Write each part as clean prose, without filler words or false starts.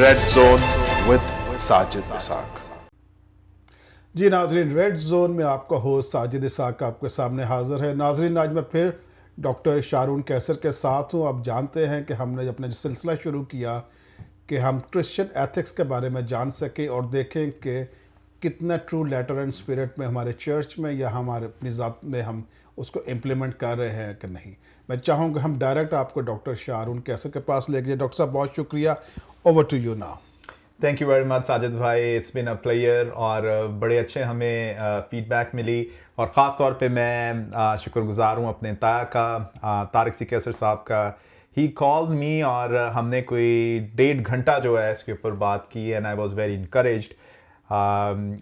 Red zone with Sajid Ishaq. जी Nazreen, red zone में आपका होस्ट साजिद इसाक आपके सामने हाजिर है। नाजरीन, आज मैं फिर डॉक्टर शारून कैसर के साथ हूँ। आप जानते हैं कि हमने अपना जो सिलसिला शुरू किया कि हम क्रिश्चियन एथिक्स के बारे में जान सकें और देखें कि कितना ट्रू लेटर एंड स्पिरिट में हमारे चर्च में या हमारे अपनी ज़ात में हम उसको इम्प्लीमेंट कर रहे हैं कि नहीं। मैं चाहूँगा हम डायरेक्ट आपको डॉक्टर शारून कैसर के पास लेके जाए। डॉक्टर साहब, बहुत शुक्रिया। Over to you now. Thank you very much Sajid भाई, इट्स बिन अ प्लेयर। और बड़े अच्छे हमें फीडबैक मिली और ख़ास तौर पे मैं शुक्रगुजार हूँ अपने ताया का, तारिक सी कैसर साहब का। ही कॉल्ड मी और हमने कोई 1.5 घंटा जो है इसके ऊपर बात की and I was very encouraged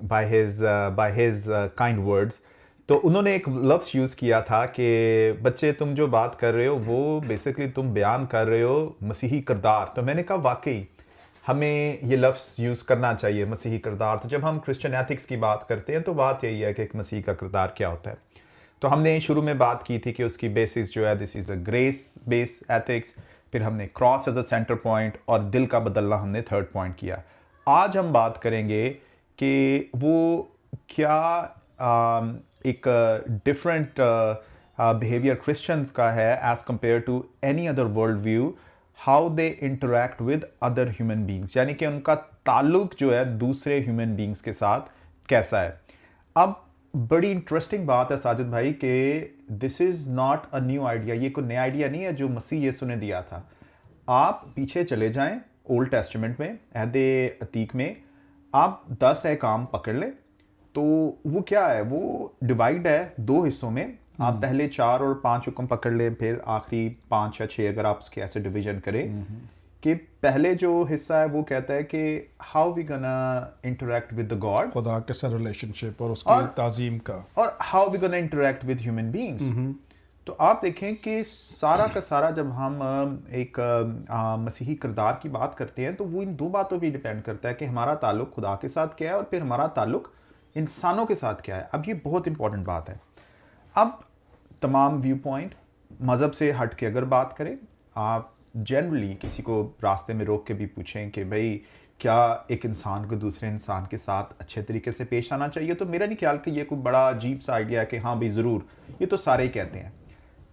by his kind words. तो उन्होंने एक लफ्ज़ यूज़ किया था कि बच्चे तुम जो बात कर रहे हो वो बेसिकली तुम बयान कर रहे हो मसीही किरदार। तो मैंने कहा वाकई हमें ये लफ्ज़ यूज़ करना चाहिए, मसीही किरदार। तो जब हम क्रिश्चियन एथिक्स की बात करते हैं तो बात यही है कि एक मसीह का किरदार क्या होता है। तो हमने शुरू में बात की थी कि उसकी बेसिस जो है this is a grace base ethics, फिर हमने cross as a centre point और दिल का बदलना हमने थर्ड पॉइंट किया। आज हम बात करेंगे कि वो क्या एक डिफरेंट बिहेवियर क्रिश्चियंस का है as compare to any other world view, how they interact with other human beings, यानी कि उनका ताल्लुक जो है दूसरे ह्यूमन बींग्स के साथ कैसा है। अब बड़ी इंटरेस्टिंग बात है साजिद भाई कि this is not a new idea, ये कोई नया आइडिया नहीं है जो मसीह यीशु ने दिया था। आप पीछे चले जाएं ओल्ड टेस्टामेंट में, अहदे अतीक में, आप 10 अहकाम पकड़ लें तो वो क्या है, वो डिवाइड है 2 हिस्सों में। आप पहले 4 और 5 हुक्म पकड़ लें, फिर आखिरी 5 या 6 अगर आप उसके ऐसे डिवीजन करें कि पहले जो हिस्सा है वो कहता है कि how we gonna interact with the God, खुदा के साथ रिलेशनशिप और उसकी ताजीम का, और how we gonna interact with human beings. तो आप देखें कि सारा का सारा जब हम एक मसीही किरदार की बात करते हैं तो वो इन 2 बातों पे डिपेंड करता है कि हमारा ताल्लुक खुदा के साथ क्या है और फिर हमारा ताल्लुक इंसानों के साथ क्या है। अब ये बहुत इंपॉर्टेंट बात है। अब तमाम व्यू पॉइंट मज़हब से हट के अगर बात करें, आप जनरली किसी को रास्ते में रोक के भी पूछें कि भाई क्या एक इंसान को दूसरे इंसान के साथ अच्छे तरीके से पेश आना चाहिए, तो मेरा नहीं ख्याल कि ये कोई बड़ा अजीब सा आइडिया है कि हाँ भाई ज़रूर, ये तो सारे ही कहते हैं।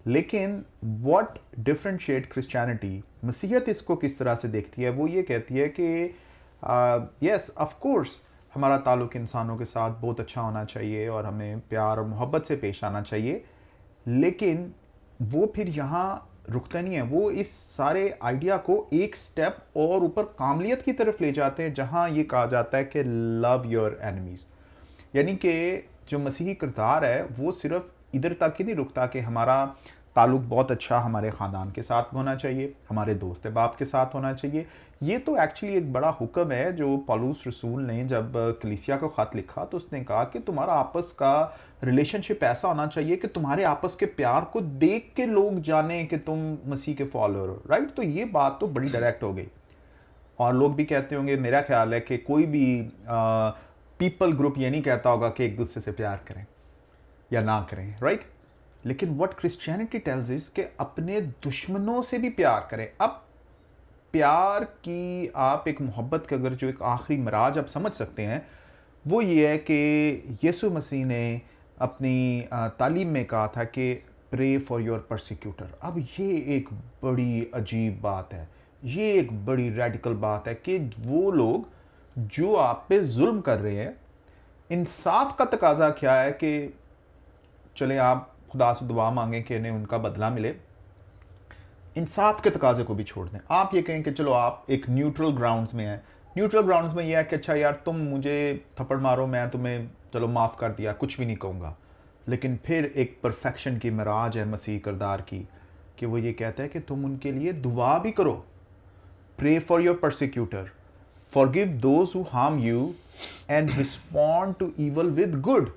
लेकिन व्हाट डिफरेंशिएट क्रिश्चियनिटी, मसीहत इसको किस तरह से देखती है, वो ये कहती है कि यस ऑफ कोर्स हमारा ताल्लुक इंसानों के साथ बहुत अच्छा होना चाहिए और हमें प्यार और मोहब्बत से पेश आना चाहिए, लेकिन वो फिर यहाँ रुकता नहीं है। वो इस सारे आइडिया को एक स्टेप और ऊपर कामलियत की तरफ ले जाते हैं, जहाँ ये कहा जाता है कि लव योर एनिमीज़। यानी कि जो मसीही किरदार है वो सिर्फ इधर तक ही नहीं रुकता कि हमारा ताल्लुक बहुत अच्छा हमारे ख़ानदान के साथ होना चाहिए, हमारे दोस्त बाप के साथ होना चाहिए। ये तो एक्चुअली एक बड़ा हुक्म है जो पौलुस रसूल ने जब कलीसिया को ख़त लिखा तो उसने कहा कि तुम्हारा आपस का रिलेशनशिप ऐसा होना चाहिए कि तुम्हारे आपस के प्यार को देख के लोग जाने कि तुम मसीह के फॉलोअर हो, राइट। तो ये बात तो बड़ी डायरेक्ट हो गई। और लोग भी कहते होंगे, मेरा ख्याल है कि कोई भी पीपल ग्रुप ये नहीं कहता होगा कि एक दूसरे से प्यार करें या ना करें, राइट। लेकिन व्हाट क्रिश्चियनिटी टेल्स इज कि अपने दुश्मनों से भी प्यार करें। अब प्यार की आप एक मोहब्बत का अगर जो एक आखिरी मराज आप समझ सकते हैं वो ये है कि यीशु मसीह ने अपनी तालीम में कहा था कि प्रे फॉर योर परसिक्यूटर। अब ये एक बड़ी अजीब बात है, ये एक बड़ी रेडिकल बात है कि वो लोग जो आप पे जुल्म कर रहे हैं, इंसाफ का तकाजा क्या है कि चले आप खुदा से दुआ मांगें कि इन्हें उनका बदला मिले, इंसाफ के तकाजे को भी छोड़ दें। आप ये कहें कि चलो आप एक न्यूट्रल ग्राउंड्स में हैं। न्यूट्रल ग्राउंड्स में ये है कि अच्छा यार तुम मुझे थप्पड़ मारो, मैं तुम्हें चलो माफ़ कर दिया, कुछ भी नहीं कहूँगा। लेकिन फिर एक परफेक्शन की मराज है मसीह किरदार की कि वो ये कहता है कि तुम उनके लिए दुआ भी करो, pray for your persecutor, forgive those who harm you and respond to evil with good.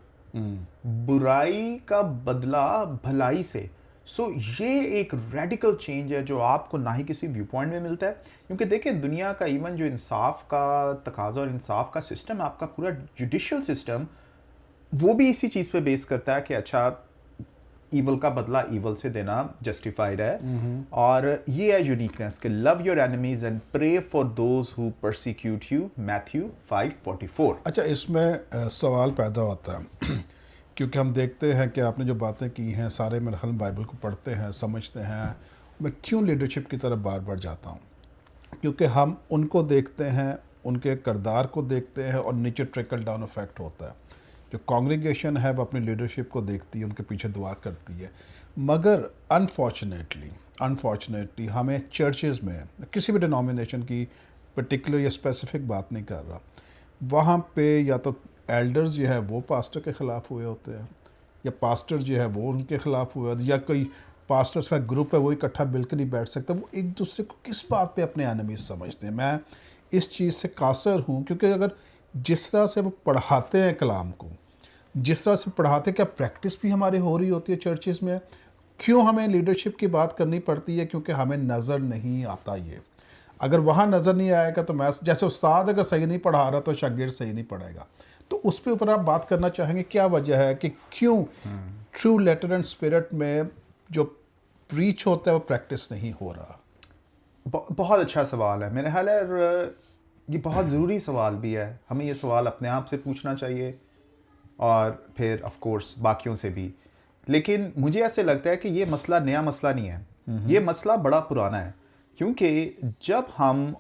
बुराई का बदला भलाई से। सो ये एक रेडिकल चेंज है जो आपको ना ही किसी व्यू पॉइंट में मिलता है, क्योंकि देखिए दुनिया का इवन जो इंसाफ का तकाजा और इंसाफ का सिस्टम, आपका पूरा जुडिशियल सिस्टम, वो भी इसी चीज़ पे बेस करता है कि अच्छा ईवल का बदला ईवल से देना जस्टिफाइड है। और ये है यूनिकनेस कि love your enemies and pray for those who persecute you, Matthew 5:44। अच्छा, इसमें सवाल पैदा होता है क्योंकि हम देखते हैं कि आपने जो बातें की हैं सारे मेरे हम बाइबल को पढ़ते हैं, समझते हैं। मैं क्यों लीडरशिप की तरफ बार बार जाता हूँ? क्योंकि हम उनको देखते हैं, उनके किरदार को देखते हैं और नीचे ट्रिकल डाउन इफेक्ट होता है। जो कांग्रीगेशन है वो अपनी लीडरशिप को देखती है, उनके पीछे दुआ करती है। मगर अनफॉर्चुनेटली हमें चर्चेज़ में, किसी भी डिनोमिनेशन की पर्टिकुलर या स्पेसिफिक बात नहीं कर रहा, वहाँ पे या तो एल्डर्स जो है वो पास्टर के ख़िलाफ़ हुए होते हैं, या पास्टर जो है वो उनके ख़िलाफ़ हुए होते हैं, या कोई पास्टर्स का ग्रुप है वो इकट्ठा बिल्कुल नहीं बैठ सकता। वो एक दूसरे को किस बात पे अपने एनिमीज समझते हैं? मैं इस चीज़ से कासर हूँ, क्योंकि अगर जिस तरह से वो पढ़ाते हैं कलाम को, जिस तरह से पढ़ाते, क्या प्रैक्टिस भी हमारी हो रही होती है चर्चेज़ में? क्यों हमें लीडरशिप की बात करनी पड़ती है? क्योंकि हमें नज़र नहीं आता ये। अगर वहाँ नज़र नहीं आएगा तो मैं, जैसे उस्ताद अगर सही नहीं पढ़ा रहा तो शागिर्द सही नहीं पढ़ेगा। तो उस पे ऊपर आप बात करना चाहेंगे, क्या वजह है कि क्यों ट्रू लेटर एंड स्पिरिट में जो प्रीच होता है वो प्रैक्टिस नहीं हो रहा? बहुत अच्छा सवाल है। मेरे ख्याल है ये बहुत ज़रूरी सवाल भी है। हमें ये सवाल अपने आप से पूछना चाहिए और फिर ऑफ कोर्स बाकियों से भी। लेकिन मुझे ऐसे लगता है कि ये मसला नया मसला नहीं है, ये मसला बड़ा पुराना है। क्योंकि जब हम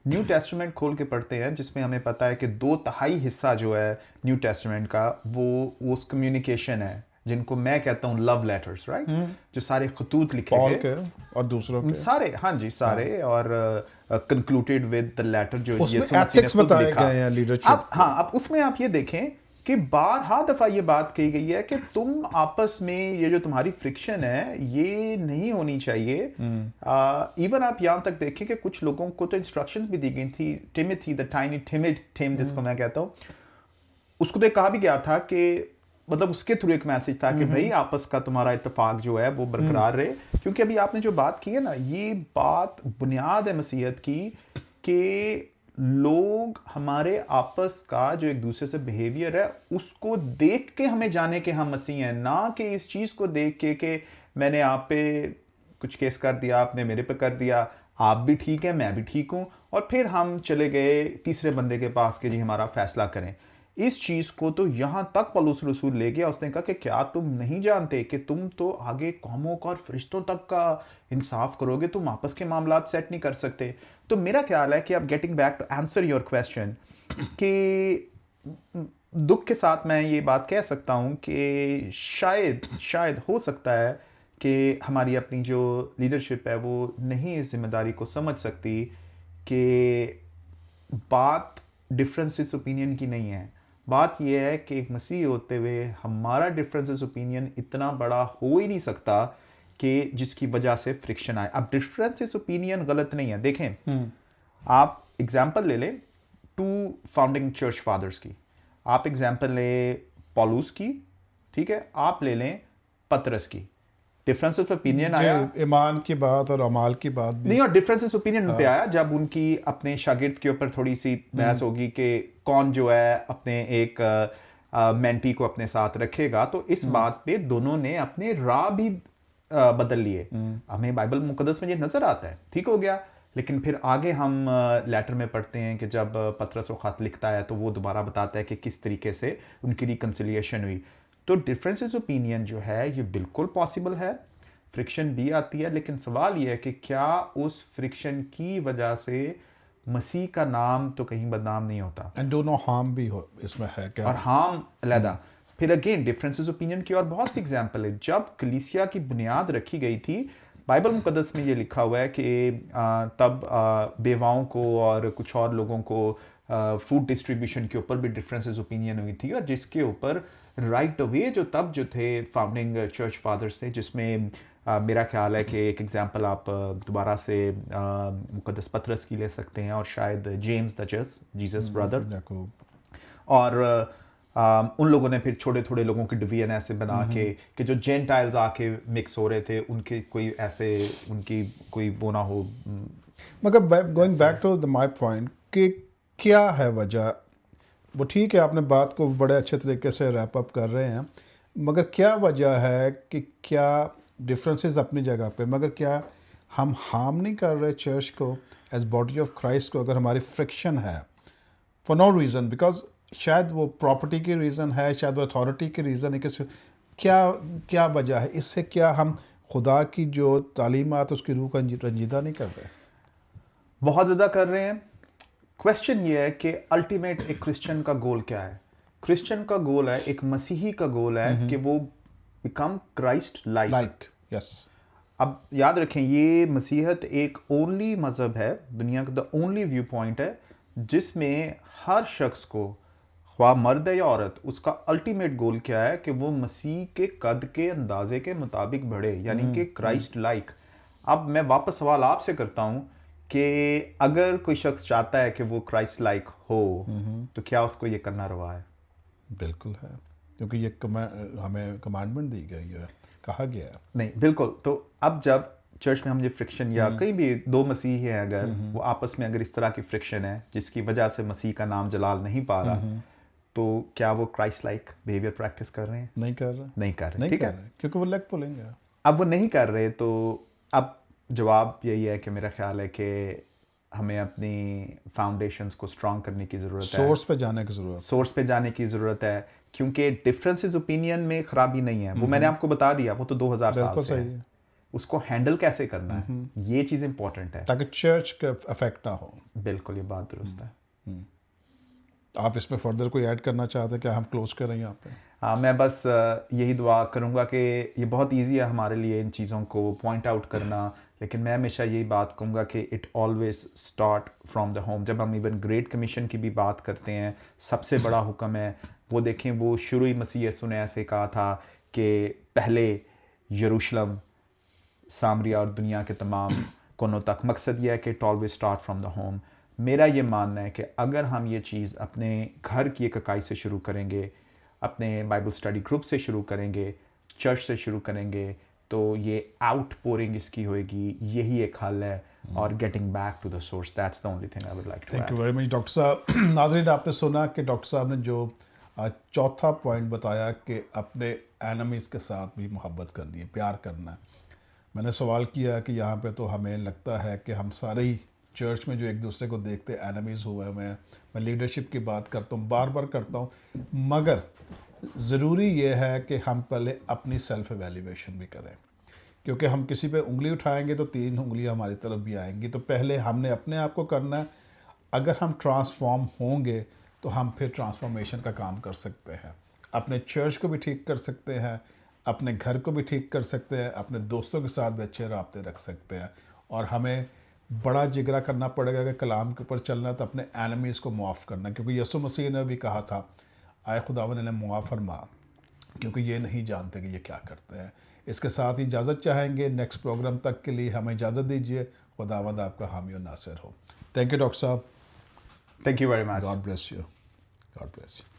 न्यू टेस्टामेंट खोल के पढ़ते हैं, जिसमें हमें पता है कि 2/3 हिस्सा जो है न्यू टेस्टामेंट का वो उस कम्युनिकेशन है, जिनको मैं कहता हूँ लव लेटर्स, राइट? जो सारे खतूत लिखे पॉल गए के और दूसरों के सारे, हाँ जी, सारे, और कंक्लूडेड विद द लेटर जो उसमें यीशु मसीह ने एथिक्स खुद बताए लिखा। गए हैं लीडरशिप। अब उसमें आप ये देखें कि बारहा दफा ये बात कही गई है कि तुम आपस में ये जो तुम्हारी फ्रिक्शन है ये नहीं होनी चाहिए। इवन आप यहाँ तक देखें कि कुछ लोगों को तो इंस्ट्रक्शंस भी दी गई थी। Timothy, the tiny timid Tim जिसको मैं कहता हूँ, उसको तो कहा भी गया था कि मतलब उसके थ्रू एक मैसेज था कि भाई आपस का तुम्हारा इत्तेफाक जो है वो बरकरार रहे। क्योंकि अभी आपने जो बात की है ना, ये बात बुनियाद है मसीहत की कि लोग हमारे आपस का जो एक दूसरे से बिहेवियर है उसको देख के हमें जाने के हम मसीह हैं, ना कि इस चीज़ को देख के कि मैंने आप पे कुछ केस कर दिया, आपने मेरे पे कर दिया, आप भी ठीक है मैं भी ठीक हूँ, और फिर हम चले गए तीसरे बंदे के पास कि जी हमारा फैसला करें। इस चीज़ को तो यहाँ तक पौलुस रसूल ले गया, उसने कहा कि क्या तुम नहीं जानते कि तुम तो आगे कौमों का और फरिश्तों तक का इंसाफ करोगे, तुम आपस के मामलात सेट नहीं कर सकते। तो मेरा ख्याल है कि अब getting back to answer your question, कि दुख के साथ मैं ये बात कह सकता हूँ कि शायद हो सकता है कि हमारी अपनी जो लीडरशिप है वो नहीं इस जिम्मेदारी को समझ सकती कि बात डिफरेंसेस ओपिनियन की नहीं है। बात यह है कि एक मसीह होते हुए हमारा डिफरेंसेस ओपिनियन इतना बड़ा हो ही नहीं सकता कि जिसकी वजह से फ्रिक्शन आए। अब डिफरेंसेस ओपिनियन गलत नहीं है। देखें, आप एग्जांपल ले लें 2 फाउंडिंग चर्च फादर्स की, आप एग्जांपल ले पौलुस की, ठीक है, आप ले लें पतरस की। डिफरेंस ऑफ ओपिनियन आया ईमान की बात और अमाल की बात भी नहीं, और डिफरेंसेस ओपिनियन पे आया जब उनकी अपने शागिर्द के ऊपर थोड़ी सी बहस होगी कि कौन जो है अपने एक मेंटी को अपने साथ रखेगा। तो इस बात पे दोनों ने अपने राह भी बदल लिए। हमें बाइबल मुकद्दस में ये नजर आता है, ठीक हो गया। लेकिन फिर आगे हम लेटर में पढ़ते हैं कि जब पतरस वो खत लिखता है तो वो दोबारा बताता है कि किस तरीके से उनकी रिकंसिलिएशन हुई। तो डिफरेंसेस ओपिनियन जो है ये बिल्कुल पॉसिबल है, फ्रिक्शन भी आती है, लेकिन सवाल ये है कि क्या उस फ्रिक्शन की वजह से मसीह का नाम तो कहीं बदनाम नहीं होता। एंड डू नो हार्म भी हो इसमें है क्या? और हार्म अलहदा। फिर अगेन डिफरेंसेस ओपिनियन की और बहुत सी एग्जाम्पल है। जब कलीसिया की बुनियाद रखी गई थी, बाइबल मुकद्दस में ये लिखा हुआ है कि तब बेवाओं को और कुछ और लोगों को फूड डिस्ट्रीब्यूशन के ऊपर भी डिफरेंसेस ओपिनियन हुई थी, और जिसके ऊपर राइट अवे जो थे फाउंडिंग चर्च फादर्स थे, जिसमें मेरा ख्याल है कि एक एग्जांपल आप दोबारा से मुकद्दस पतरस की ले सकते हैं, और शायद जेम्स द जीसस ब्रदर, और उन लोगों ने फिर छोटे छोटे लोगों के डिवीजन ऐसे बना के कि जो जेंटाइल्स आके मिक्स हो रहे थे उनके कोई ऐसे उनकी कोई वो ना हो। मगर going back to the my point कि क्या है वजह, वो ठीक है आपने बात को बड़े अच्छे तरीके से रैप अप कर रहे हैं, मगर क्या वजह है कि क्या डिफरेंसेस अपनी जगह पे, मगर क्या हम हार्म नहीं कर रहे चर्च को एज बॉडी ऑफ क्राइस्ट को अगर हमारी फ्रिक्शन है फॉर नो रीज़न, बिकॉज शायद वो प्रॉपर्टी की रीज़न है, शायद वो अथॉरिटी की रीज़न है, किसी क्या क्या वजह है इससे? क्या हम खुदा की जो तालीमात उसकी रूह का रंजीदा नहीं कर रहे? बहुत ज़्यादा कर रहे हैं। क्वेश्चन ये है कि अल्टीमेट एक क्रिश्चियन का गोल क्या है? क्रिश्चियन का गोल है, एक मसीही का गोल है कि वो बिकम क्राइस्ट लाइक। यस। अब याद रखें, ये मसीहत एक ओनली मज़हब है, दुनिया का द ओनली व्यू पॉइंट है जिसमें हर शख्स को, ख्वाह मर्द है या औरत, उसका अल्टीमेट गोल क्या है कि वो मसीह के कद के अंदाजे के मुताबिक बढ़े, यानी कि क्राइस्ट लाइक। अब मैं वापस सवाल आपसे करता हूँ कि अगर कोई शख्स चाहता है कि वो क्राइस्ट लाइक हो तो क्या उसको ये करना रवा है? बिल्कुल है, क्योंकि ये हमें कमांडमेंट दी गई है, कहा गया है। नहीं, बिल्कुल। तो अब जब चर्च में हम ये फ्रिक्शन या कहीं भी दो मसीह हैं, अगर वो आपस में अगर इस तरह की फ्रिक्शन है जिसकी वजह से मसीह का नाम जलाल नहीं पा रहा, तो क्या वो क्राइस्ट लाइक बिहेवियर प्रैक्टिस कर रहे हैं? नहीं कर रहे, नहीं कर रहे, नहीं ठीक कर है। रहे, क्योंकि वो लेग पुलिंग है। अब वो नहीं कर रहे, तो अब जवाब यही है कि मेरा ख्याल है कि हमें अपनी फाउंडेशंस को स्ट्रांग करने की ज़रूरत है, सोर्स पे जाने की ज़रूरत है। सोर्स पे जाने की ज़रूरत है, क्योंकि डिफरेंसेस ओपिनियन में खराबी नहीं है, वो मैंने आपको बता दिया, वो तो 2000 साल बिल्कुल से सही है। है, उसको हैंडल कैसे करना है, ये चीज़ इंपॉर्टेंट है। ताकि चर्च का अफेक्ट ना हो। बिल्कुल, ये बात दुरुस्त है। आप इसमें फर्दर कोई ऐड करना चाहते हैं? क्या हम क्लोज करें यहाँ पे? मैं बस यही दुआ करूँगा कि ये बहुत इजी है हमारे लिए इन चीज़ों को पॉइंट आउट करना, लेकिन मैं हमेशा यही बात कहूँगा कि it always start from the home. जब हम इवन ग्रेट कमीशन की भी बात करते हैं, सबसे बड़ा हुक्म है वो देखें, वो शुरू ही मसीह यीशु ने ऐसे कहा था कि पहले यरूशलेम, सामरिया और दुनिया के तमाम कोनों तक। मकसद यह है कि it always start from the home. मेरा ये मानना है कि अगर हम ये चीज़ अपने घर की एक इकाई से शुरू करेंगे, अपने बाइबल स्टडी ग्रुप से शुरू करेंगे, चर्च से शुरू करेंगे, तो ये आउट पोरिंग इसकी होएगी, यही एक हल है। और getting back to the source, that's the only thing I would like to thank you add. Very much doctor साहब। नाज़रीन, आपने सुना कि डॉक्टर साहब ने जो चौथा पॉइंट बताया कि अपने एनिमीज़ के साथ भी मोहब्बत करनी है, प्यार करना है। मैंने सवाल किया कि यहाँ पे तो हमें लगता है कि हम सारे ही चर्च में जो एक दूसरे को देखते एनिमीज़ हुए हुए हैं। मैं लीडरशिप की बात करता हूँ, बार बार करता हूँ, मगर ज़रूरी ये है कि हम पहले अपनी सेल्फ एवेल्यूएशन भी करें, क्योंकि हम किसी पे उंगली उठाएंगे तो 3 उंगलियां हमारी तरफ भी आएंगी। तो पहले हमने अपने आप को करना है। अगर हम ट्रांसफॉर्म होंगे तो हम फिर ट्रांसफॉर्मेशन का काम कर सकते हैं, अपने चर्च को भी ठीक कर सकते हैं, अपने घर को भी ठीक कर सकते हैं, अपने दोस्तों के साथ भी अच्छे राब्ते रख सकते हैं। और हमें बड़ा जिगरा करना पड़ेगा कि कलाम के ऊपर चलना, तो अपने एनिमीज़ को मुआफ़ करना, क्योंकि यीशु मसीह ने भी कहा था, आए खुदावन ने मुआफ़ फरमा, क्योंकि ये नहीं जानते कि ये क्या करते हैं। इसके साथ ही इजाज़त चाहेंगे, नेक्स्ट प्रोग्राम तक के लिए हमें इजाज़त दीजिए। खुदावंद आपका हामी और नासिर हो। थैंक यू डॉक्टर साहब। Thank you very much. God bless you. God bless you.